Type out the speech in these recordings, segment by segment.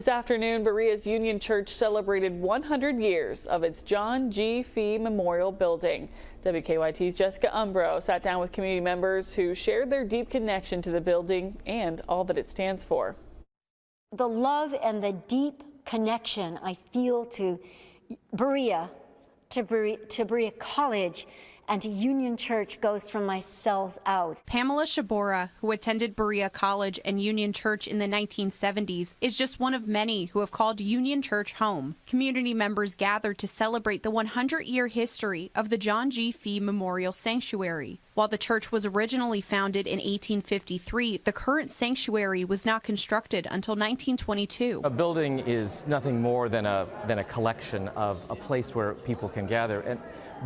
This afternoon, Berea's Union Church celebrated 100 years of its John G. Fee Memorial Building. WKYT's Jessica Umbro sat down with community members who shared their deep connection to the building and all that it stands for. The love and the deep connection I feel to Berea, to Berea College, and to Union Church goes from my cells out. Pamela Shabora, who attended Berea College and Union Church in the 1970s, is just one of many who have called Union Church home. Community members gathered to celebrate the 100-year history of the John G. Fee Memorial Sanctuary. While the church was originally founded in 1853, the current sanctuary was not constructed until 1922. A building is nothing more than a collection of a place where people can gather,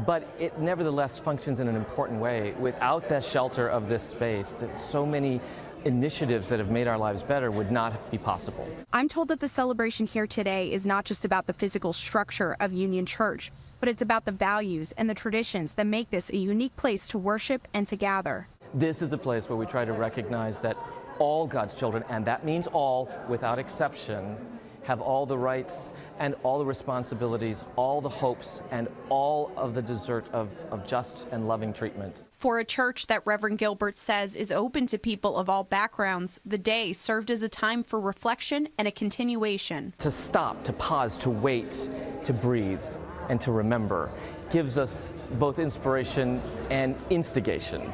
but it nevertheless functions in an important way. Without the shelter of this space, that so many initiatives that have made our lives better would not be possible. I'm told that the celebration here today is not just about the physical structure of Union Church, but it's about the values and the traditions that make this a unique place to worship and to gather. This is a place where we try to recognize that all God's children, and that means all without exception, have all the rights and all the responsibilities, all the hopes, and all of the desert of just and loving treatment. For a church that Reverend Gilbert says is open to people of all backgrounds, the day served as a time for reflection and a continuation. To stop, to pause, to wait, to breathe, and to remember gives us both inspiration and instigation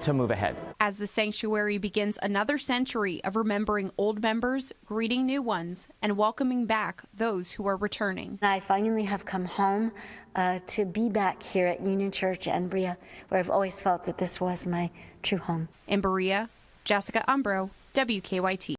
to move ahead. As the sanctuary begins another century of remembering old members, greeting new ones, and welcoming back those who are returning. I finally have come home to be back here at Union Church and Berea, where I've always felt that this was my true home. In Berea, Jessica Umbro, WKYT.